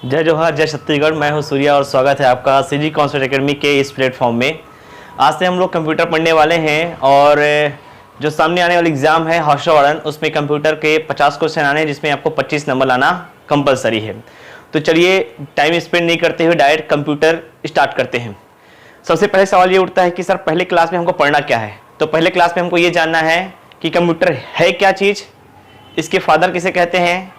जय जोहार, जय छत्तीसगढ़। मैं हूं सूर्या और स्वागत है आपका सीजी कॉन्सेप्ट एकेडमी के इस प्लेटफॉर्म में। आज से हम लोग कंप्यूटर पढ़ने वाले हैं और जो सामने आने वाली एग्जाम है हर्ष वार्डन, उसमें कंप्यूटर के 50 क्वेश्चन आने हैं जिसमें आपको 25 नंबर लाना कंपलसरी है। तो चलिए टाइम स्पेंड नहीं करते हुए डायरेक्ट कंप्यूटर स्टार्ट करते हैं। सबसे पहले सवाल ये उठता है कि सर पहले क्लास में हमको पढ़ना क्या है। तो पहले क्लास में हमको ये जानना है कि कंप्यूटर है क्या चीज़, इसके फादर किसे कहते हैं,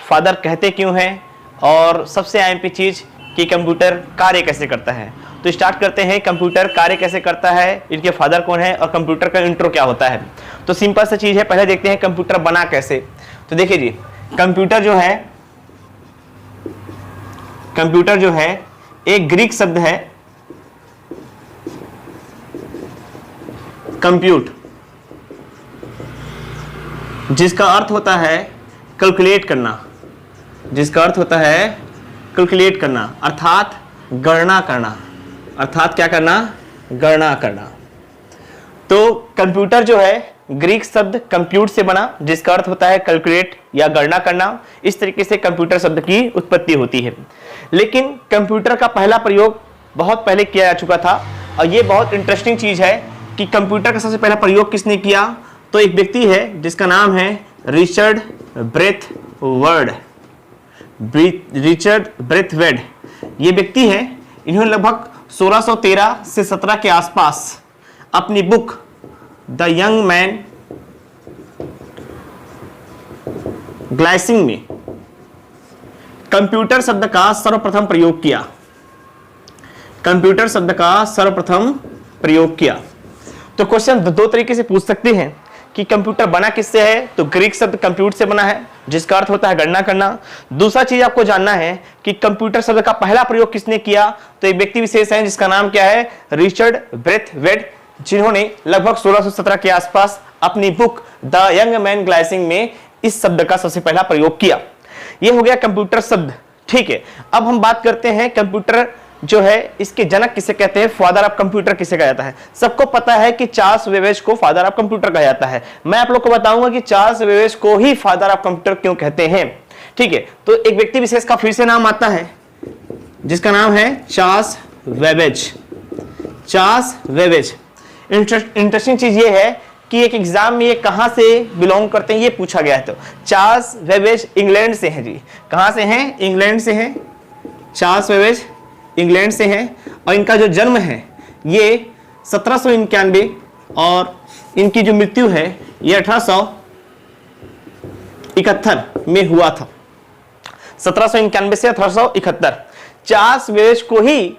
फादर कहते क्यों हैं, और सबसे अहम चीज़ कि कंप्यूटर कार्य कैसे करता है। तो स्टार्ट करते हैं, कंप्यूटर कार्य कैसे करता है, इनके फादर कौन है और कंप्यूटर का इंट्रो क्या होता है। तो सिंपल सा चीज़ है, पहले देखते हैं कंप्यूटर बना कैसे। तो देखिए जी, कंप्यूटर जो है एक ग्रीक शब्द है कंप्यूट, जिसका अर्थ होता है कैलकुलेट करना, अर्थात गणना करना, अर्थात क्या करना, गणना करना। तो कंप्यूटर जो है ग्रीक शब्द कंप्यूट से बना, जिसका अर्थ होता है कैलकुलेट या गणना करना। इस तरीके से कंप्यूटर शब्द की उत्पत्ति होती है। लेकिन कंप्यूटर का पहला प्रयोग बहुत पहले किया जा चुका था और ये बहुत इंटरेस्टिंग चीज है कि कंप्यूटर का सबसे पहला प्रयोग किसने किया। तो एक व्यक्ति है जिसका नाम है रिचर्ड ब्रेथवेट। ये व्यक्ति है, इन्होंने लगभग 1613 से 17 के आसपास अपनी बुक द यंग मैन ग्लाइसिंग में कंप्यूटर शब्द का सर्वप्रथम प्रयोग किया। तो क्वेश्चन दो तरीके से पूछ सकते हैं कि कंप्यूटर बना किससे है। तो ग्रीक शब्द कंप्यूट से बना है, जिसका अर्थ होता है गणना करना। दूसरा चीज आपको जानना है कि कंप्यूटर शब्द का पहला प्रयोग किसने किया। तो एक व्यक्ति विशेष है जिसका नाम क्या है, रिचर्ड ब्रेथवेट, जिन्होंने लगभग 1617 के आसपास अपनी बुक द यंग मैन ग्लाइसिंग में इस शब्द का सबसे पहला प्रयोग किया। यह हो गया कंप्यूटर शब्द, ठीक है। अब हम बात करते हैं कंप्यूटर जो है इसके जनक किसे कहते हैं, फादर ऑफ कंप्यूटर किसे कहा जाता है। सबको पता है कि चार्ल्स बेबेज को फादर ऑफ कंप्यूटर कहा जाता है। मैं आप लोग को बताऊंगा कि चार्ल्स बेबेज को ही फादर ऑफ कंप्यूटर क्यों कहते हैं, ठीक है। तो एक व्यक्ति विशेष का फिर से नाम आता है जिसका नाम है चार्ल्स वेबेज। इंटरेस्टिंग चीज ये है कि एक एग्जाम में ये कहां से बिलोंग करते हैं ये पूछा गया है। तो चार्ल्स वेबेज इंग्लैंड से हैं जी। कहां से हैं, इंग्लैंड से हैं। चार्ल्स वेबेज इंग्लैंड से हैं और इनका जो जन्म है ये 1791 और इनकी जो मृत्यु है ये 1871 में हुआ था। 1791 से 1871। चार्ल्स वेबेज को ही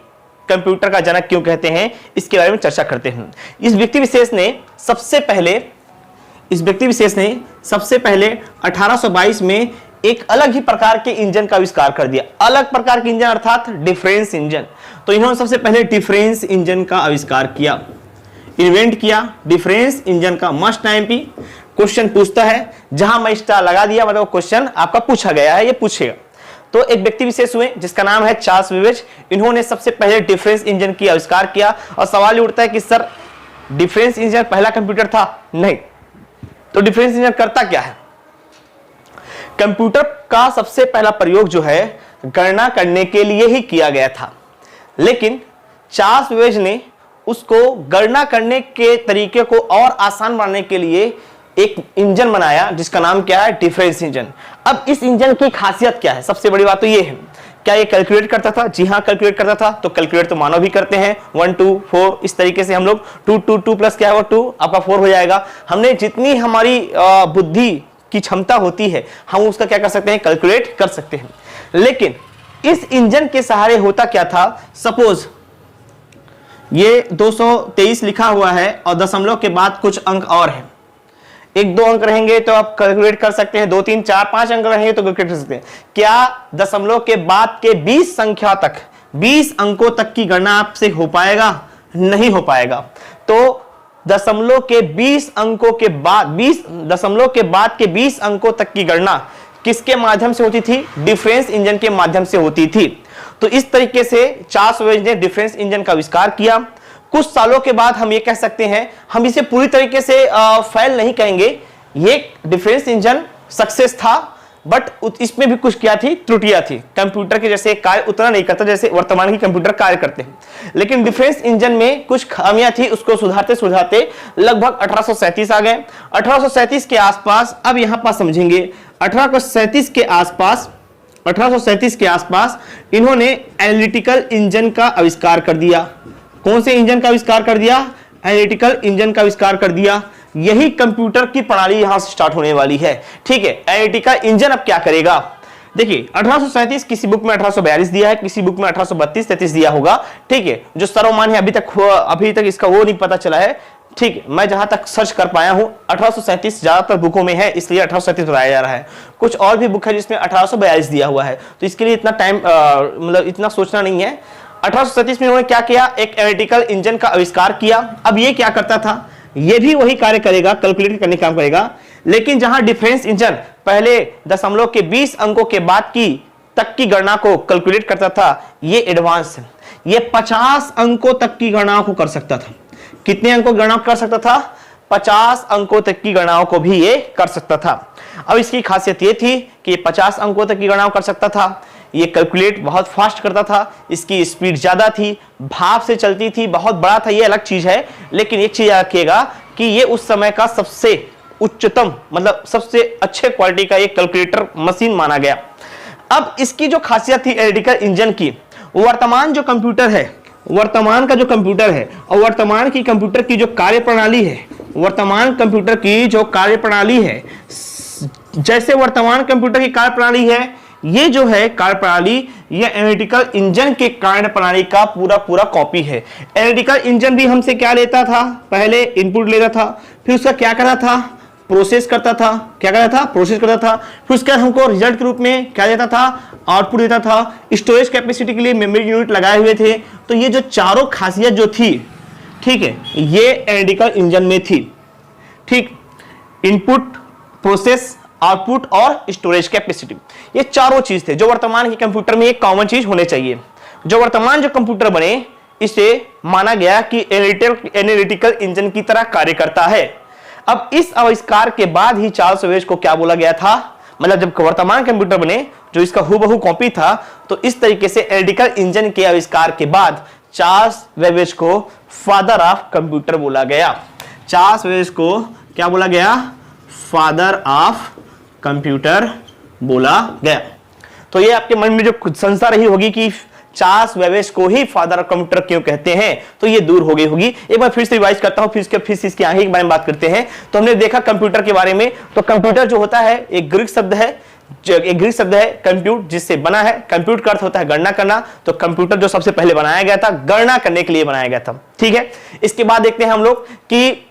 कंप्यूटर का जनक क्यों कहते हैं, इसके बारे में चर्चा करते हैं। इस व्यक्ति विशेष ने सबसे पहले 1822 में एक अलग ही प्रकार के इंजन का आविष्कार कर दिया। अलग प्रकार के इंजन अर्थात डिफरेंस इंजन। तो इन्होंने सबसे पहले डिफरेंस इंजन का आविष्कार किया, इन्वेंट किया डिफरेंस इंजन का। मस्ट टाइम पे क्वेश्चन पूछता है, जहां मैं स्टार लगा दिया मतलब क्वेश्चन आपका पूछा गया है, ये पूछेगा। तो एक व्यक्ति विशेष हुए जिसका नाम है चार्ल्स बेबेज, इन्होंने सबसे पहले डिफरेंस इंजन की आविष्कार किया। और सवाल ये उठता है कि सर डिफरेंस इंजन पहला कंप्यूटर था? नहीं। तो डिफरेंस इंजन करता क्या है? कंप्यूटर का सबसे पहला प्रयोग जो है गणना करने के लिए ही किया गया था, लेकिन चार्ल्स बेबेज ने उसको गणना करने के तरीके को और आसान बनाने के लिए एक इंजन बनाया जिसका नाम क्या है, डिफरेंस इंजन। अब इस इंजन की खासियत क्या है, सबसे बड़ी बात तो ये है, क्या ये कैलकुलेट करता था? जी हाँ, कैलकुलेट करता था। तो कैलकुलेट तो मानव भी करते हैं, 1 2 4 इस तरीके से हम लोग 2 2 2 प्लस क्या होगा 2 आपका 4 हो जाएगा। हमने जितनी हमारी बुद्धि की क्षमता होती है हम उसका क्या कर सकते हैं, कैलकुलेट कर सकते हैं। लेकिन इस इंजन के सहारे होता क्या था, सपोज ये 223 लिखा हुआ है और दशमलव के बाद कुछ अंक और है। 1-2 अंक रहेंगे तो आप कैलकुलेट कर सकते हैं, 2 3 4 5 अंक रहेंगे तो कैलकुलेट कर सकते हैं। क्या दशमलव के बाद के 20 संख्या तक, 20 अंकों तक की गणना आपसे हो पाएगा? नहीं हो पाएगा। तो दशमलव के 20 अंकों के बाद, 20 दशमलव के बाद के 20 अंकों तक की गणना किसके माध्यम से होती थी? डिफरेंस इंजन के माध्यम से होती थी। तो इस तरीके से चार्ल्स बेबेज ने डिफरेंस इंजन का आविष्कार किया। कुछ सालों के बाद हम ये कह सकते हैं, हम इसे पूरी तरीके से फेल नहीं कहेंगे, ये डिफरेंस इंजन सक्सेस था, बट इसमें भी कुछ क्या थी, त्रुटियां थी। कंप्यूटर के जैसे कार्य उतना नहीं करता जैसे वर्तमान की कंप्यूटर कार्य करते हैं। लेकिन डिफरेंस इंजन में कुछ खामियां थी, उसको सुधारते सुधारते लगभग 1837 आ गए। 1837 के आसपास, अब यहां पर समझेंगे, 1837 के आसपास इन्होंने एनालिटिकल इंजन का आविष्कार कर दिया। कौन से इंजन का आविष्कार कर दिया? एनालिटिकल इंजन का आविष्कार कर दिया। यही कंप्यूटर की प्रणाली यहां से स्टार्ट होने वाली है। ठीक है, एनालिटिकल इंजन अब क्या करेगा? देखिए 1837 किसी बुक में 1842 दिया है, किसी बुक में 1832-33 दिया होगा। ठीक है, जो सर्वमान्य है अभी तक इसका वो नहीं पता चला है। ठीक है, मैं जहां तक सर्च कर पाया हूं 1837 ज्यादातर बुकों में है, इसलिए 1837 बताया जा रहा है। कुछ और भी बुक है जिसमें 1842 दिया हुआ है, तो इसके लिए इतना टाइम मतलब इतना सोचना नहीं है। 1837 में उन्होंने क्या किया? एक एनालिटिकल इंजन का आविष्कार किया। अब ये क्या करता था? ये भी वही कार्य करेगा, कैलकुलेट करने का काम करेगा, लेकिन जहां डिफरेंस इंजन पहले दशमलव के 20 अंकों के बाद की तक की गणना को कैलकुलेट करता था, ये एडवांस है। ये 50 अंकों तक की गणना को कर सकता था। कितने अंकों की गणना कर सकता था? 50 अंकों तक की गणनाओं को भी ये कर सकता था। अब इसकी खासियत ये थी कि 50 अंकों तक की गणना कर सकता था, ये कैलकुलेट बहुत फास्ट करता था, इसकी स्पीड ज्यादा थी, भाप से चलती थी, बहुत बड़ा था, ये अलग चीज है। लेकिन एक चीज याद रखिएगा कि ये उस समय का सबसे उच्चतम मतलब सबसे अच्छे क्वालिटी का एक कैलकुलेटर मशीन माना गया। अब इसकी जो खासियत थी एनालिटिकल इंजन की, वर्तमान जो कंप्यूटर है, वर्तमान का जो कंप्यूटर है और वर्तमान की कंप्यूटर की जो कार्यप्रणाली है, वर्तमान कंप्यूटर की जो कार्यप्रणाली है, जैसे वर्तमान कंप्यूटर की कार्यप्रणाली है, ये जो है कार्यप्रणाली, ये एनालिटिकल इंजन के कार्यप्रणाली का पूरा कॉपी है। एनालिटिकल इंजन भी हमसे क्या लेता था? पहले इनपुट लेता था, फिर उसका क्या करता था? प्रोसेस करता था। क्या करता था? प्रोसेस करता था। फिर उसके बाद हमको रिजल्ट के रूप में क्या देता था? आउटपुट देता था। स्टोरेज कैपेसिटी के लिए मेमोरी यूनिट लगाए हुए थे। तो ये जो चारों खासियत जो थी, ठीक है, ये एनालिटिकल इंजन में थी। ठीक, इनपुट, प्रोसेस, आउटपुट और स्टोरेज कैपेसिटी, ये चारों चीज थे जो वर्तमान के कंप्यूटर में एक कॉमन चीज होने चाहिए। जो वर्तमान जो कंप्यूटर बने, इसे माना गया कि एनालिटिकल इंजन की तरह कार्य करता है। अब इस आविष्कार के बाद ही चार्ल्स बेबेज को क्या बोला गया था? मतलब जब वर्तमान कंप्यूटर बने जो इसका हूबहू कॉपी था, तो इस तरीके से एनालिटिकल इंजन के आविष्कार के बाद चार्ल्स बेबेज को फादर ऑफ कंप्यूटर बोला गया। चार्ल्स बेबेज को क्या बोला गया? फादर ऑफ कंप्यूटर बोला गया। तो ये आपके मन में जो संशय रही होगी कि चार्ल्स बेबेज को ही फादर ऑफ कंप्यूटर क्यों कहते हैं, तो ये दूर हो गई होगी। एक बार फिर से रिवाइज करता हूं, फिर इसके आगे के बारे में बात करते हैं। तो हमने देखा कंप्यूटर के बारे में, तो कंप्यूटर जो होता है एक ग्रीक शब्द है, कंप्यूट, जिससे बना है। कंप्यूट का अर्थ होता है गणना करना, तो कंप्यूटर जो सबसे पहले बनाया गया था, गणना करने के लिए बनाया गया था। ठीक है, इसके बाद देखते हैं हम लोग कि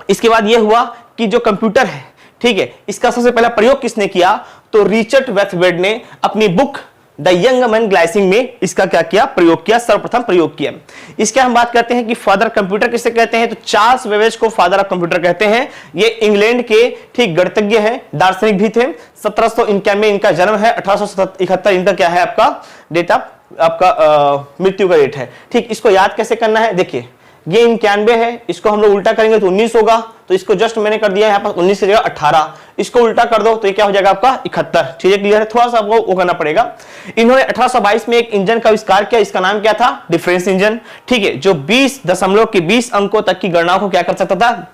इसके बाद यह हुआ कि जो कंप्यूटर है, ठीक है, इसका सबसे पहला प्रयोग किसने किया? तो रिचर्ड वेथवेड ने अपनी बुक द यंग मैन ग्लाइसिंग में इसका क्या किया? प्रयोग किया, सर्वप्रथम प्रयोग किया। इसके हम बात करते हैं कि फादर कंप्यूटर किसे कहते हैं, तो चार्ल्स बेबेज को फादर ऑफ कंप्यूटर कहते हैं। ये इंग्लैंड के ठीक गणितज्ञ हैं, दार्शनिक भी थे। 1791 में इनका जन्म है, 1871 इनका क्या है आपका डेट ऑफ आपका मृत्यु का डेट है। ठीक, इसको याद कैसे करना है? देखिए ये 91 है, इसको हम लोग उल्टा करेंगे तो 19 होगा, तो इसको जस्ट मैंने कर दिया यहाँ पर 19 की जगह 18, इसको उल्टा कर दो तो ये क्या हो जाएगा आपका 71। चीजें क्लियर है? थोड़ा सा आपको वो करना पड़ेगा। इन्होंने 1822 में एक इंजन का आविष्कार किया, इसका नाम क्या था? Difference engine. ठीक है, जो 20 अंकों तक की गणनाओं को क्या कर सकता था?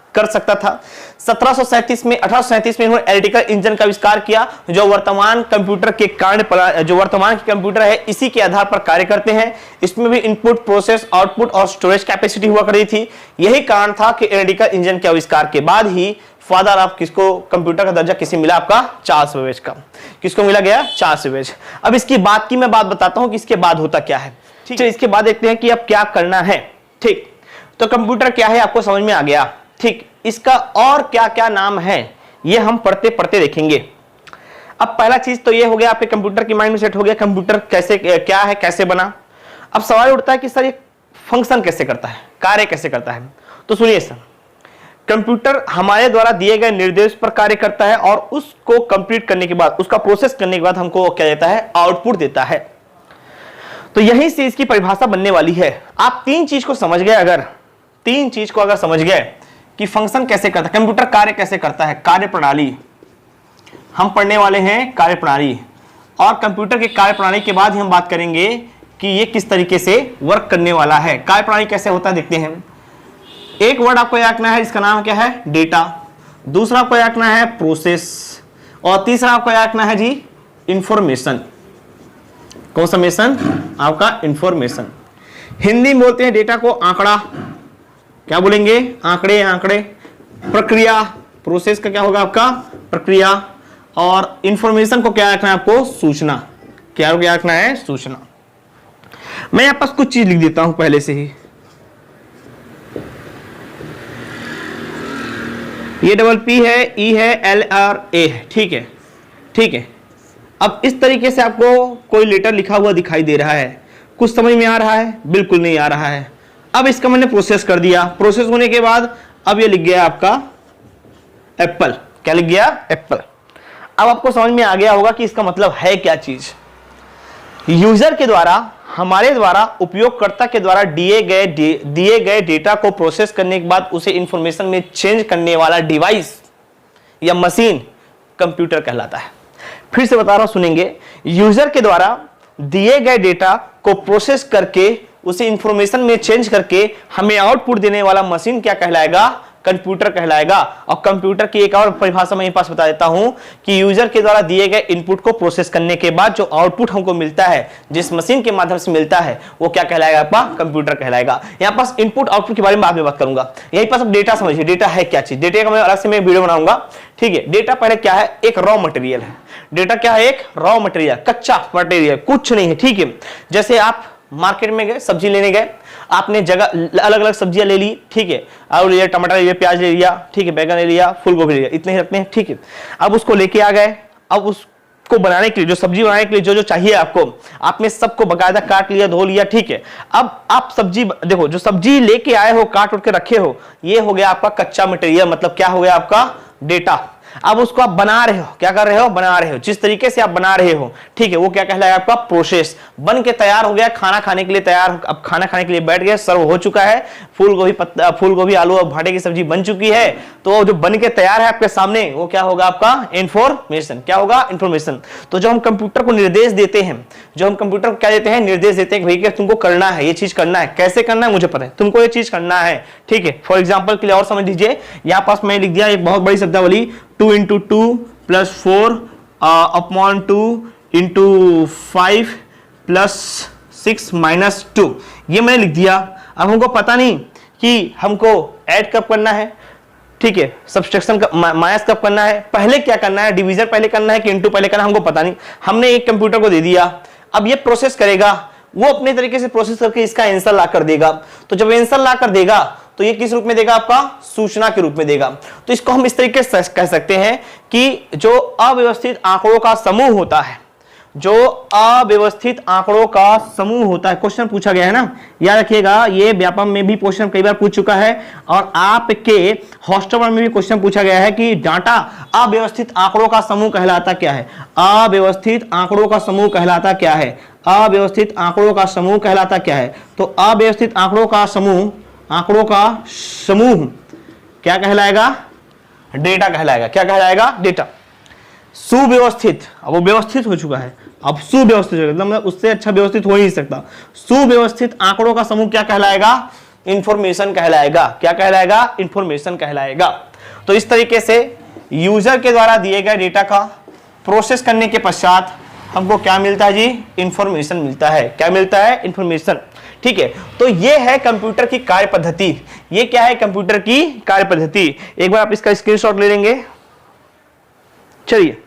1837 में इन्होंने एनालिटिकल इंजन का आविष्कार किया, जो वर्तमान कंप्यूटर के जो वर्तमान के कंप्यूटर है इसी के आधार पर कार्य करते हैं। इसमें भी इनपुट, प्रोसेस, आउटपुट और स्टोरेज कैपेसिटी हुआ करती थी। यही कारण था कि एनालिटिकल इंजन के आविष्कार के बाद ही फादर ऑफ किसको कंप्यूटर का दर्जा किसे मिला? आपका चार्ल्स बेबेज का। किसको मिला गया? Charles Babbage. अब इसकी बात की मैं बात बताता हूं कि इसके बाद होता क्या है। ठीक है, इसके बाद देखते हैं कि अब क्या करना है। ठीक, तो कंप्यूटर क्या है आपको समझ में आ गया। ठीक, इसका और क्या क्या नाम है ये हम पढ़ते पढ़ते देखेंगे। अब पहला चीज तो ये हो गया, आपके कंप्यूटर की माइंड में सेट हो गया कंप्यूटर कैसे क्या है, कैसे बना। अब सवाल उठता है कि सर ये फंक्शन कैसे करता है, कार्य कैसे करता है। तो सुनिए सर, कंप्यूटर हमारे द्वारा दिए गए निर्देश पर कार्य करता है और उसको कंप्लीट करने के बाद, उसका प्रोसेस करने के बाद हमको क्या देता है? आउटपुट देता है। तो यहीं से इसकी परिभाषा बनने वाली है। आप तीन चीज को समझ गए, अगर समझ गए कि फंक्शन कैसे करता है, कंप्यूटर कार्य कैसे करता है, कार्य प्रणाली, हम पढ़ने वाले हैं कार्यप्रणाली, और कंप्यूटर के कार्यप्रणाली के बाद ही हम बात करेंगे कि ये किस तरीके से वर्क करने वाला है। कार्यप्रणाली कैसे होता है देखते हैं। एक वर्ड आपको याद रखना है, इसका नाम क्या है, डेटा। दूसरा आपको याद रखना है प्रोसेस, और तीसरा आपको याद रखना है जी इंफॉर्मेशन। कौन सा मेशन? आपका इंफॉर्मेशन। हिंदी में बोलते हैं डेटा को आंकड़ा, क्या बोलेंगे, आंकड़े, आंकड़े। प्रक्रिया, प्रोसेस का क्या होगा आपका, प्रक्रिया। और इंफॉर्मेशन को क्या रखना है आपको, सूचना। क्या रखना है, सूचना। मैं यहां पास कुछ चीज लिख देता हूं पहले से ही। ये डबल पी है, ई है, एल और ए है, ठीक है, ठीक है। अब इस तरीके से आपको कोई लेटर लिखा हुआ दिखाई दे रहा है, कुछ समझ में आ रहा है? बिल्कुल नहीं आ रहा है। अब इसका मैंने प्रोसेस कर दिया, प्रोसेस होने के बाद अब ये लिख गया आपका एप्पल। क्या लिख गया, एप्पल। अब आपको समझ में आ गया होगा कि इसका मतलब है क्या चीज। यूजर के द्वारा, हमारे द्वारा, उपयोगकर्ता के द्वारा दिए गए डेटा को प्रोसेस करने के बाद उसे इंफॉर्मेशन में चेंज करने वाला डिवाइस या मशीन कंप्यूटर कहलाता है। फिर से बता रहा हूं, सुनेंगे। यूजर के द्वारा दिए गए डेटा को प्रोसेस करके उसे इंफॉर्मेशन में चेंज करके हमें आउटपुट देने वाला मशीन क्या कहलाएगा, कंप्यूटर कहलाएगा। और कंप्यूटर की एक और परिभाषा मैं पास बता देता हूं कि यूजर के द्वारा दिए गए इनपुट को प्रोसेस करने के बाद जो आउटपुट हमको मिलता है, जिस मशीन के माध्यम से मिलता है, वो क्या कहलाएगा, आपका कंप्यूटर कहलाएगा। यहां पास इनपुट आउटपुट के बारे में बाद में बात करूंगा। यहीं पास अब डेटा समझिए, डेटा है क्या चीज। डेटा का मैं अलग से मैं वीडियो बनाऊंगा, ठीक है। डेटा पहले क्या है, एक रॉ मटेरियल है। डेटा क्या है, एक रॉ मटेरियल, कच्चा मटेरियल, कुछ नहीं है, ठीक है। जैसे आप मार्केट में गए, सब्जी लेने गए, आपने जगह अलग अलग सब्जियां ले ली, ठीक है। आलू ले लिया, टमाटर ले लिया, प्याज ले लिया, ठीक है, बैगन ले लिया, फूल गोभी ले लिया, इतने ही रखते हैं, ठीक है। अब उसको लेके आ गए, अब उसको बनाने के लिए, जो सब्जी बनाने के लिए जो जो चाहिए आपको, आपने सबको बकायदा काट लिया, धो लिया, ठीक है। अब आप सब्जी देखो, जो सब्जी लेके आए हो, काट उठ के रखे हो, ये हो गया आपका कच्चा मटेरियल, मतलब क्या हो गया आपका डेटा। अब उसको आप बना रहे हो, क्या कर रहे हो, बना रहे हो। जिस तरीके से आप बना रहे हो, ठीक है, वो क्या कहलाएगा, आपका प्रोसेस। बन के तैयार हो गया, खाना खाने के लिए तैयार, अब खाना खाने के लिए बैठ गए, सर्व हो चुका है। फूल गोभी आलू और भाटे की सब्जी बन चुकी है। तो जो बन के तैयार है आपके सामने, वो क्या होगा, आपका इंफॉर्मेशन। क्या होगा, इंफॉर्मेशन। तो जो हम कंप्यूटर को निर्देश देते हैं, जो हम कंप्यूटर को क्या देते हैं, निर्देश देते हैं कि भाई तुमको करना है, ये चीज करना है। कैसे करना है मुझे पता है, तुमको ये चीज करना है, ठीक है। फॉर एग्जाम्पल के लिए और समझ लीजिए, यहां पास मैं लिख दिया एक बहुत बड़ी शब्दावली, 2 × 2 + 4 अपॉन 2 × 5 + 6 - 2, ये मैंने लिख दिया। अब हमको पता नहीं कि हमको ऐड कब करना है, ठीक है, सब्सट्रैक्शन का माइनस कब करना है, पहले क्या करना है, डिवीजन पहले करना है कि इनटू पहले करना है, हमको पता नहीं। हमने एक कंप्यूटर को दे दिया, अब ये प्रोसेस करेगा, वो अपने तरीके से प्रोसेस करके इसका आंसर ला कर देगा। तो जब आंसर ला कर देगा तो ये किस रूप में देगा, आपका सूचना के रूप में देगा। तो इसको हम इस तरीके से कह सकते हैं कि जो अव्यवस्थित आंकड़ों का समूह होता है, जो अव्यवस्थित आंकड़ों का समूह होता है, क्वेश्चन पूछा गया है ना, याद रखिएगा। ये व्यापम में भी क्वेश्चन कई बार पूछ चुका है, और आपके हॉस्टल में भी क्वेश्चन पूछा गया है कि डाटा अव्यवस्थित आंकड़ों का समूह कहलाता क्या है। अव्यवस्थित आंकड़ों का समूह कहलाता क्या है, अव्यवस्थित आंकड़ों का समूह कहलाता क्या है। तो अव्यवस्थित आंकड़ों का समूह क्या कहलाएगा, डेटा कहलाएगा। क्या कहलाएगा, डेटा। सुव्यवस्थित, अब वो व्यवस्थित हो चुका है, अब सुव्यवस्थित, मतलब उससे अच्छा व्यवस्थित हो ही नहीं सकता। सुव्यवस्थित आंकड़ों का समूह क्या कहलाएगा, इंफॉर्मेशन कहलाएगा। क्या कहलाएगा, इंफॉर्मेशन कहलाएगा। तो इस तरीके से यूजर के द्वारा दिए गए डेटा का प्रोसेस करने के पश्चात हमको क्या मिलता है जी, इंफॉर्मेशन मिलता है। क्या मिलता है, इंफॉर्मेशन, ठीक है। तो ये है कंप्यूटर की कार्य पद्धति। ये क्या है, कंप्यूटर की कार्य पद्धति। एक बार आप इसका स्क्रीनशॉट ले लेंगे। चलिए,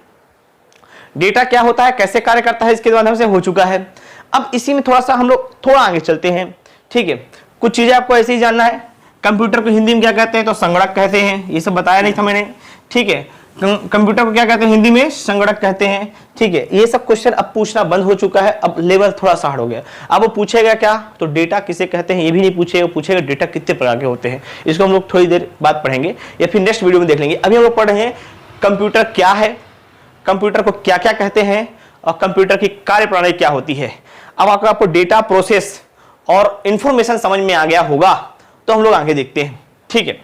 डेटा क्या होता है, कैसे कार्य करता है, इसके माध्यम से हो चुका है। अब इसी में थोड़ा सा हम लोग थोड़ा आगे चलते हैं, ठीक है। कुछ चीजें आपको ऐसे ही जानना है। कंप्यूटर को हिंदी में क्या कहते हैं, तो संगणक कहते हैं। ये सब बताया नहीं था मैंने, ठीक है। कंप्यूटर को क्या कहते हैं, हिंदी में संगणक कहते हैं, ठीक है। ये सब क्वेश्चन अब पूछना बंद हो चुका है, अब लेवल थोड़ा सा हार्ड हो गया। अब वो पूछेगा क्या, तो डेटा किसे कहते हैं ये भी नहीं पूछेगा, पूछेगा डेटा कितने प्रकार के होते हैं। इसको हम लोग थोड़ी देर बाद पढ़ेंगे या फिर नेक्स्ट वीडियो में देख लेंगे। अभी हम लोग पढ़ रहे हैं कंप्यूटर क्या है, कंप्यूटर को क्या क्या कहते हैं, और कंप्यूटर की कार्यप्रणाली क्या होती है। अब आपको डेटा, प्रोसेस और इंफॉर्मेशन समझ में आ गया होगा, तो हम लोग आगे देखते हैं, ठीक है।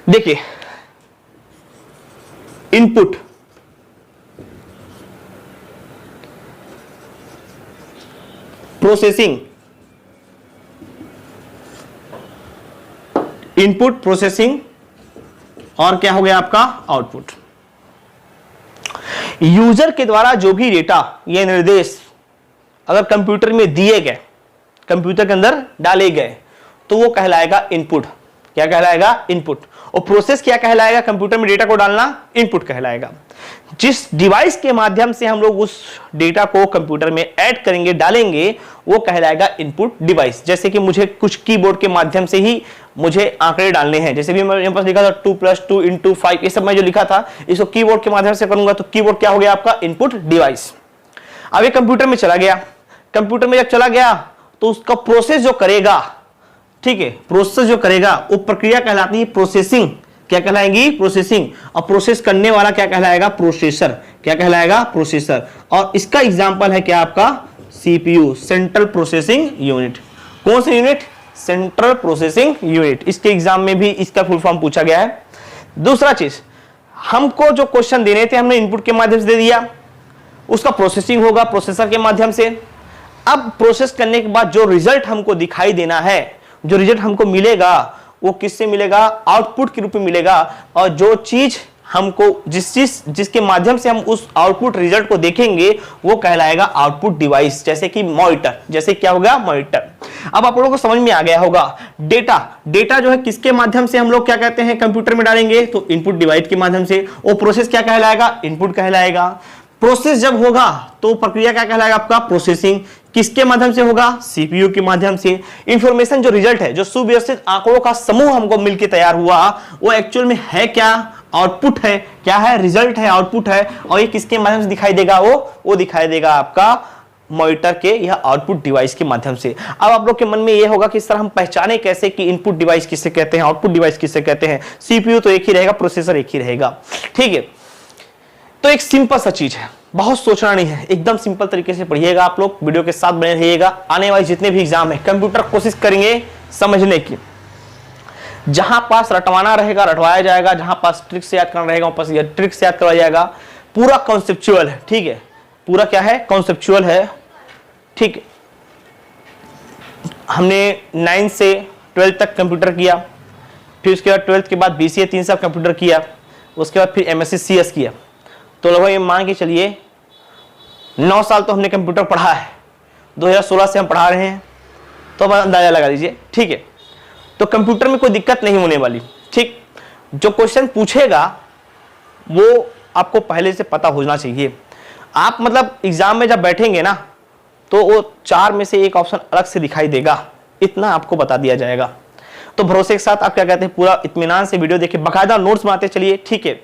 देखिए, इनपुट प्रोसेसिंग, इनपुट प्रोसेसिंग, और क्या हो गया आपका आउटपुट। यूजर के द्वारा जो भी डेटा ये निर्देश अगर कंप्यूटर में दिए गए, कंप्यूटर के अंदर डाले गए, तो वो कहलाएगा इनपुट। क्या कहलाएगा? इनपुट। और प्रोसेस क्या कहलाएगा? कंप्यूटर में डेटा को डालना इनपुट कहलाएगा। जिस डिवाइस के माध्यम से हम लोग उस डेटा को कंप्यूटर में ऐड करेंगे, डालेंगे, वो कहलाएगा इनपुट डिवाइस। जैसे कि मुझे कुछ कीबोर्ड के माध्यम से ही मुझे आंकड़े डालने हैं, जैसे भी मेरे पास लिखा था 2 + 2 × 5, ये सब मैं जो लिखा था इसको कीबोर्ड के माध्यम से करूंगा, तो कीबोर्ड क्या हो गया आपका? Input device. अब ये कंप्यूटर में चला गया, कंप्यूटर में जब चला गया तो उसका प्रोसेस जो करेगा, ठीक है, प्रोसेस जो करेगा वो प्रक्रिया कहलाती है प्रोसेसिंग। क्या कहलाएगी? प्रोसेसिंग। और प्रोसेस करने वाला क्या कहलाएगा? प्रोसेसर। क्या कहलाएगा? प्रोसेसर। और इसका एग्जांपल है क्या आपका? CPU, central processing unit. कौन सा यूनिट? Central processing unit. इसके एग्जाम में भी इसका फुल फॉर्म पूछा गया है। दूसरा चीज, हमको जो क्वेश्चन देने थे हमने इनपुट के माध्यम से दे दिया, उसका प्रोसेसिंग होगा प्रोसेसर के माध्यम से। अब प्रोसेस करने के बाद जो रिजल्ट हमको दिखाई देना है, जो रिजल्ट हमको मिलेगा, वो किससे मिलेगा? आउटपुट के रूप में मिलेगा। और जो चीज हमको जिसके माध्यम से हम उस आउटपुट रिजल्ट को देखेंगे, वो कहलाएगा आउटपुट डिवाइस। जैसे कि मॉनिटर, जैसे क्या होगा? मॉनिटर। अब आप लोगों को समझ में आ गया होगा, डेटा जो है किसके माध्यम से हम लोग क्या कहते हैं कंप्यूटर में डालेंगे? तो इनपुट डिवाइस के माध्यम से। वो प्रोसेस क्या कहलाएगा? इनपुट कहलाएगा। प्रोसेस जब होगा तो प्रक्रिया क्या कहलाएगा आपका? प्रोसेसिंग। किसके माध्यम से होगा? सीपीयू के माध्यम से। इंफॉर्मेशन जो रिजल्ट है, जो सुव्यवस्थित आंकड़ों का समूह हमको मिलकर तैयार हुआ, वो एक्चुअल में है क्या? आउटपुट है। क्या है? रिजल्ट है, आउटपुट है। और ये किसके माध्यम से दिखाई देगा? वो दिखाई देगा आपका मॉनिटर के या आउटपुट डिवाइस के माध्यम से। अब आप लोग के मन में ये होगा कि इस तरह हम पहचाने कैसे कि इनपुट डिवाइस किसे कहते हैं, आउटपुट डिवाइस किसे कहते हैं? सीपीयू तो एक ही रहेगा, प्रोसेसर एक ही रहेगा। ठीक है, तो एक सिंपल सा चीज है, बहुत सोचना नहीं है, एकदम सिंपल तरीके से पढ़िएगा आप लोग, वीडियो के साथ बने रहिएगा। आने वाले जितने भी एग्जाम है कंप्यूटर कोशिश करेंगे समझने की। जहां पास रटवाना रहेगा रटवाया जाएगा, जहां पास ट्रिक से याद करना रहेगा वहां पास ट्रिक से याद करवाया जाएगा। पूरा कॉन्सेप्चुअल है, ठीक है, पूरा क्या है? कॉन्सेप्चुअल है। ठीक, हमने 9 से 12 तक कंप्यूटर किया, फिर उसके बाद 12th के बाद BCA 3 साल कंप्यूटर किया, उसके बाद फिर MSc CS किया। तो लगभग ये मान के चलिए 9 साल तो हमने कंप्यूटर पढ़ा है, 2016 से हम पढ़ा रहे हैं, तो अब अंदाजा लगा लीजिए। ठीक है, तो कंप्यूटर में कोई दिक्कत नहीं होने वाली। ठीक, जो क्वेश्चन पूछेगा वो आपको पहले से पता होना चाहिए। आप मतलब एग्जाम में जब बैठेंगे ना, तो वो 4 में से एक ऑप्शन अलग से दिखाई देगा, इतना आपको बता दिया जाएगा। तो भरोसे के साथ आप क्या कहते हैं, पूरा इत्मीनान से वीडियो देखिए, बाकायदा नोट्स बनाते चलिए। ठीक है,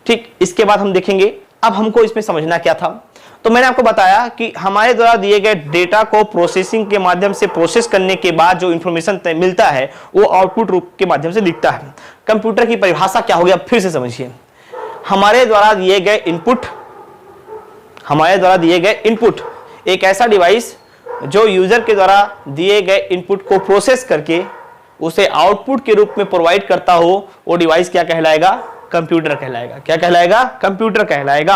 ठीक, इसके बाद हम देखेंगे अब हमको इसमें समझना क्या था। तो मैंने आपको बताया कि हमारे द्वारा दिए गए डेटा को प्रोसेसिंग के माध्यम से प्रोसेस करने के बाद जो इंफॉर्मेशन मिलता है वो आउटपुट रूप के माध्यम से दिखता है। कंप्यूटर की परिभाषा क्या होगी अब फिर से समझिए। हमारे द्वारा दिए गए इनपुट एक ऐसा डिवाइस जो यूजर के द्वारा दिए गए इनपुट को प्रोसेस करके उसे आउटपुट के रूप में प्रोवाइड करता हो, वो डिवाइस क्या कहलाएगा? कंप्यूटर कहलाएगा। क्या कहलाएगा? कंप्यूटर कहलाएगा।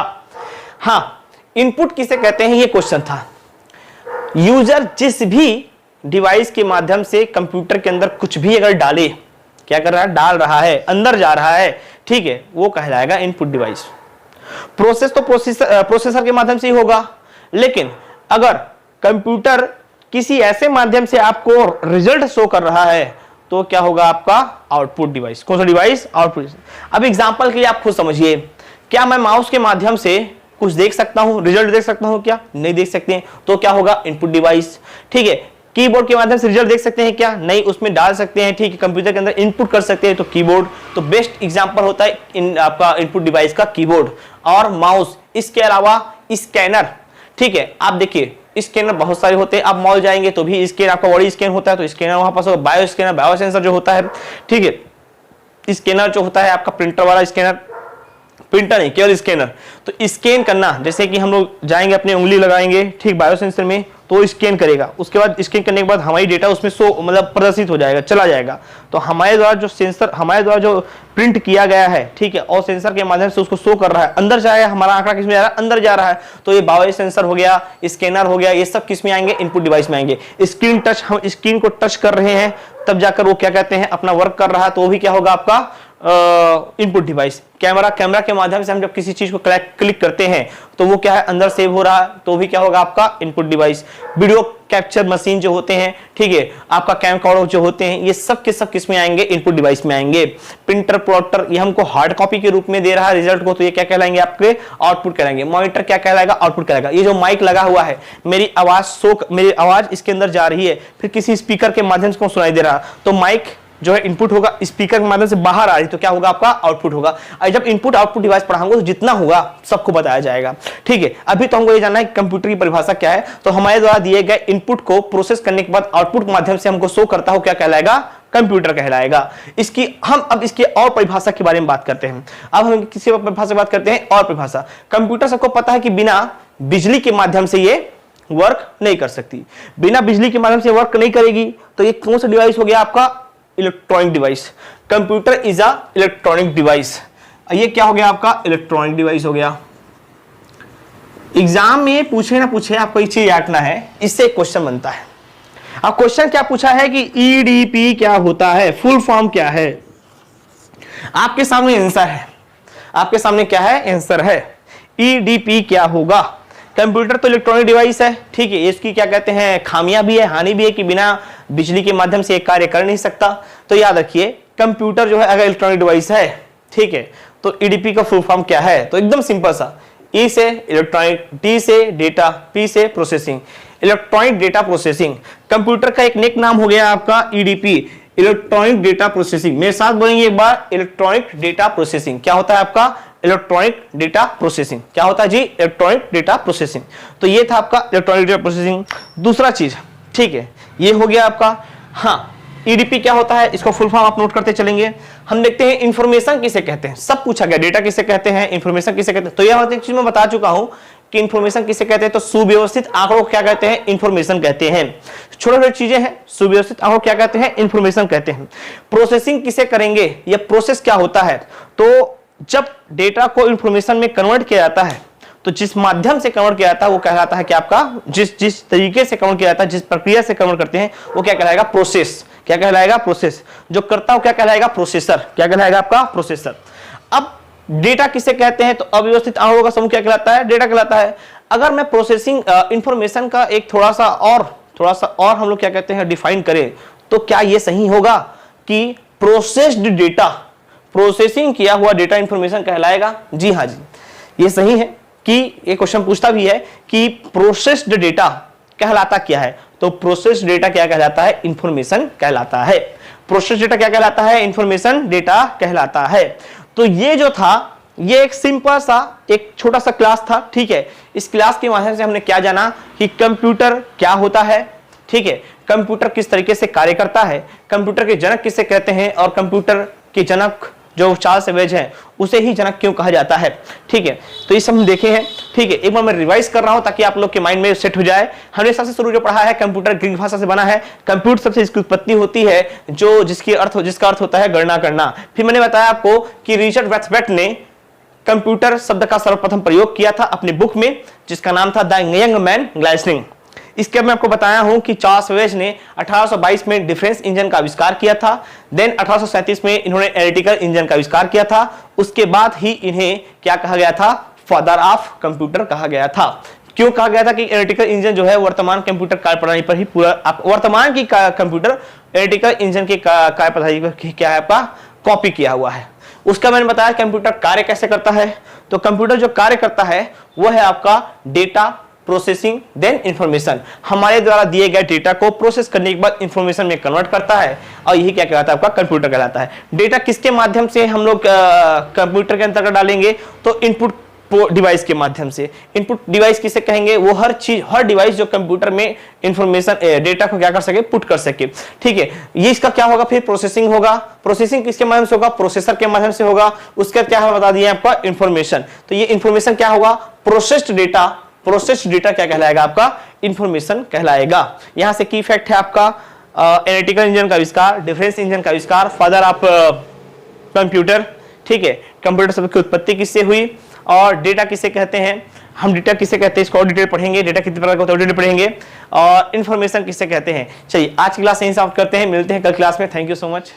हाँ, इनपुट किसे कहते हैं ये क्वेश्चन था। यूजर जिस भी डिवाइस के माध्यम से कंप्यूटर के अंदर कुछ भी अगर डाले, क्या कर रहा है? डाल रहा है, अंदर जा रहा है, ठीक है, वो कहलाएगा इनपुट डिवाइस। प्रोसेस तो प्रोसेसर के माध्यम से ही होगा, लेकिन अगर कंप्यूटर किसी ऐसे माध्यम से आपको रिजल्ट शो कर रहा है तो क्या होगा? आपका आउटपुट डिवाइस। कौन सा डिवाइस? आउटपुट। अब एग्जांपल के लिए आप खुद समझिए, क्या मैं माउस के माध्यम से कुछ देख सकता हूं, रिजल्ट देख सकता हूं? क्या नहीं देख सकते हैं, तो क्या होगा? Input device. ठीक है, कीबोर्ड के माध्यम से रिजल्ट देख सकते हैं? क्या नहीं, उसमें डाल सकते हैं। ठीक है, कंप्यूटर के अंदर इनपुट कर सकते हैं, तो कीबोर्ड। तो बेस्ट एग्जांपल होता है आपका इनपुट डिवाइस का कीबोर्ड और माउस। इसके अलावा स्कैनर, ठीक है, आप देखिए स्कैनर बहुत सारे होते हैं। आप मॉल जाएंगे तो भी स्कैन, आपका बॉडी स्कैन होता है तो स्कैनर वहां पास होगा। बायो स्कैनर, बायो सेंसर जो होता है, ठीक है, स्कैनर जो होता है आपका प्रिंटर वाला स्कैनर, प्रिंटर नहीं, केवल स्कैनर। तो स्कैन करना, जैसे कि हम लोग जाएंगे अपनी उंगली लगाएंगे ठीक बायोसेंसर में, तो स्कैन करेगा, उसके बाद स्कैन करने के बाद हमारी डेटा उसमें मतलब प्रदर्शित हो जाएगा, चला जाएगा। तो हमारे द्वारा जो सेंसर, हमारे द्वारा जो प्रिंट किया गया है ठीक है, और सेंसर के माध्यम से उसको शो कर रहा है, अंदर जाएगा, हमारा आंकड़ा किसमें जा रहा है, अंदर जा रहा है। तो ये बायो सेंसर हो गया, स्कैनर हो गया, ये सब किसमें आएंगे, इनपुट डिवाइस में आएंगे। स्क्रीन टच, हम स्क्रीन को टच कर रहे हैं तब जाकर वो क्या कहते हैं, अपना वर्क कर रहा है, तो वो भी क्या होगा आपका इनपुट डिवाइस। कैमरा, कैमरा के माध्यम से हम जब किसी चीज को क्लिक करते हैं तो वो क्या है, अंदर सेव हो रहा है, तो भी क्या होगा आपका input device. Video capture machine जो होते हैं ठीक है, आपका कैमकॉर्डर जो होते हैं, ये सब के सब किस में आएंगे, इनपुट डिवाइस में आएंगे। प्रिंटर, प्लॉटर, ये हमको हार्ड कॉपी के रूप में दे रहा है रिजल्ट को, तो ये क्या कहलाएंगे, आपके आउटपुट कहलाएंगे। मॉनिटर क्या कहलाएगा, आउटपुट कहलाएगा। ये जो माइक लगा हुआ है, मेरी आवाज इसके अंदर जा रही है, फिर किसी स्पीकर के माध्यम से सुनाई दे रहा, तो माइक जो है इनपुट होगा, स्पीकर के माध्यम से बाहर आ रही, तो क्या होगा आपका आउटपुट होगा। और जब इनपुट आउटपुट डिवाइस पढ़ाऊंगा तो जितना होगा सबको बताया जाएगा ठीक है। अभी तो हमको ये जानना है कंप्यूटर की परिभाषा क्या है। तो हमारे द्वारा दिए गए इनपुट को प्रोसेस करने के बाद आउटपुट के माध्यम से हमको शो करता हो, क्या कहलाएगा, कंप्यूटर कहलाएगा। इसकी हम अब इसकी और परिभाषा के बारे में बात करते हैं। अब हम किसी परिभाषा बात करते हैं और परिभाषा। कंप्यूटर सबको पता है कि बिना बिजली के माध्यम से ये वर्क नहीं कर सकती, बिना बिजली के माध्यम से वर्क नहीं करेगी। तो ये कौन सा डिवाइस हो गया आपका, electronic device. Computer is a electronic device. ये क्या हो गया आपका, इलेक्ट्रॉनिक डिवाइस हो गया। एग्जाम में पूछे ना पूछे, आपको एक चीज याद रखना है, इससे क्वेश्चन बनता है। अब क्वेश्चन क्या पूछा है कि ईडीपी क्या होता है, फुल फॉर्म क्या है। आपके सामने आंसर है, आपके सामने क्या है, आंसर है। ईडीपी क्या होगा, कंप्यूटर तो इलेक्ट्रॉनिक डिवाइस है ठीक है, इसकी क्या कहते हैं, खामियां भी है, हानि भी है कि बिना बिजली के माध्यम से एक कार्य कर नहीं सकता। तो याद रखिए, कंप्यूटर जो है अगर इलेक्ट्रॉनिक डिवाइस है ठीक है, तो ईडीपी का फुल फॉर्म क्या है, तो एकदम सिंपल सा, ई से इलेक्ट्रॉनिक, डी से डेटा, पी से processing, electronic data processing. Computer का एक नेक नाम हो गया आपका ईडीपी, इलेक्ट्रॉनिक डेटा प्रोसेसिंग। मेरे साथ बोलेंगे एक बार, इलेक्ट्रॉनिक डेटा प्रोसेसिंग। क्या होता है आपका, इलेक्ट्रॉनिक डेटा प्रोसेसिंग। क्या होता है जी, इलेक्ट्रॉनिक डेटा प्रोसेसिंग। तो ये था आपका इलेक्ट्रॉनिक डेटा प्रोसेसिंग। दूसरा चीज ठीक है, ये हो गया आपका। हाँ, ईडीपी क्या होता है, इसको फुल फॉर्म आप नोट करते चलेंगे। हम देखते हैं इंफॉर्मेशन किसे कहते हैं, सब पूछा गया, डेटा किसे कहते हैं, इंफॉर्मेशन किसे कहते हैं। तो यह एक चीज मैं बता चुका हूं कि इंफॉर्मेशन किसे कहते हैं, तो सुव्यवस्थित आंकड़ों क्या कहते हैं, इंफॉर्मेशन कहते हैं। छोटे छोटे चीजें हैं, सुव्यवस्थित आंकड़ों क्या कहते हैं, इंफॉर्मेशन कहते हैं। प्रोसेसिंग किसे करेंगे, यह प्रोसेस क्या होता है, तो जब डेटा को इंफॉर्मेशन में कन्वर्ट किया जाता है, तो जिस माध्यम से कन्वर्ट किया जाता है वो कहलाता है कि आपका, जिस तरीके से कन्वर्ट किया जाता है, जिस प्रक्रिया से कन्वर्ट करते हैं, वो क्या कहलाएगा, प्रोसेस। क्या कहलाएगा, प्रोसेस। जो करता हो क्या कहलाएगा, प्रोसेसर। क्या कहलाएगा आपका, प्रोसेसर। अब डेटा किसे कहते हैं, तो अव्यवस्थित आंकड़ों का समूह क्या कहलाता है, डेटा कहलाता है। अगर मैं प्रोसेसिंग इंफॉर्मेशन का एक थोड़ा सा और हम लोग क्या कहते हैं डिफाइन करें, तो क्या ये सही होगा कि प्रोसेस्ड डेटा, प्रोसेसिंग किया हुआ डेटा इंफॉर्मेशन कहलाएगा। जी हाँ जी, ये सही है कि ये क्वेश्चन पूछता भी है कि प्रोसेस्ड डेटा कहलाता क्या है, तो प्रोसेस्ड डेटा क्या कहलाता है, इंफॉर्मेशन कहलाता है। प्रोसेस्ड डेटा क्या कहलाता है, इंफॉर्मेशन डेटा कहलाता है। तो ये जो था, ये एक सिंपल सा एक छोटा सा क्लास था ठीक है। इस क्लास के माध्यम से हमने क्या जाना कि कंप्यूटर क्या होता है ठीक है, कंप्यूटर किस तरीके से कार्य करता है, कंप्यूटर के जनक किसे कहते हैं, और कंप्यूटर के जनक जो चार्ल्स बेबेज है उसे ही जनक क्यों कहा जाता है ठीक है। तो ये सब हम देखे हैं ठीक है। एक बार मैं रिवाइज कर रहा हूं ताकि आप लोग के माइंड में सेट हो जाए। हमने सबसे शुरू जो पढ़ा है, कंप्यूटर ग्रीक भाषा से बना है। कंप्यूटर शब्द से इसकी उत्पत्ति होती है जिसका अर्थ होता है गणना करना। फिर मैंने बताया आपको कि रिचर्ड वेथवेट ने कंप्यूटर शब्द का सर्वप्रथम प्रयोग किया था अपनी बुक में, जिसका नाम था द यंग मैन ग्लाइसनिंग। इसके मैं आपको बताया हूं कि चार्ल्स बेबेज ने 1822 में डिफरेंस इंजन का आविष्कार किया था। देन 1837 में इन्होंने एनालिटिकल इंजन का आविष्कार किया था। उसके बाद ही इन्हें क्या कहा गया था, फादर ऑफ कंप्यूटर कहा गया था। क्यों कहा गया था कि एनालिटिकल इंजन जो है वर्तमान कंप्यूटर कार्यप्रणाली पर ही पूरा, वर्तमान की कंप्यूटर एनालिटिकल इंजन के कार्यप्रणाली पर क्या है आपका कॉपी किया हुआ है। उसका मैंने बताया कंप्यूटर कार्य कैसे करता है। तो कंप्यूटर जो कार्य करता है वो है आपका डेटा प्रोसेसिंग देन इंफॉर्मेशन। हमारे द्वारा दिए गए डेटा को प्रोसेस करने के बाद इंफॉर्मेशन में कन्वर्ट करता है, और यही क्या कहलाता है आपका कंप्यूटर कहलाता है। डेटा किसके माध्यम से हम लोग कंप्यूटर के अंतर्गत डालेंगे, तो इनपुट डिवाइस के माध्यम से। इनपुट डिवाइस किसे कहेंगे? वो हर चीज, हर डिवाइस जो कंप्यूटर में इंफॉर्मेशन डेटा को क्या कर सके, पुट कर सके। ठीक है, ये इसका क्या होगा, फिर प्रोसेसिंग होगा। प्रोसेसिंग किसके माध्यम से होगा? प्रोसेसर के माध्यम से होगा। उसका क्या है बता दिया आपका, इंफॉर्मेशन। तो ये इंफॉर्मेशन क्या होगा? Processed data. प्रोसेस्ड डेटा क्या कहलाएगा? आपका इंफॉर्मेशन कहलाएगा। यहां से की फैक्ट है आपका एनालिटिकल इंजन का आविष्कार, डिफरेंस इंजन का आविष्कार, फादर ऑफ कंप्यूटर। ठीक है, कंप्यूटर शब्द की उत्पत्ति किससे हुई और डेटा किसे कहते हैं, हम डेटा किसे कहते हैं इसको और डिटेल पढ़ेंगे, डेटा कितने प्रकार का होता है डिटेल पढ़ेंगे, और इंफॉर्मेशन किसे कहते हैं। चलिए आज की क्लास यहीं समाप्त करते हैं, मिलते हैं कल क्लास में। Thank you so much.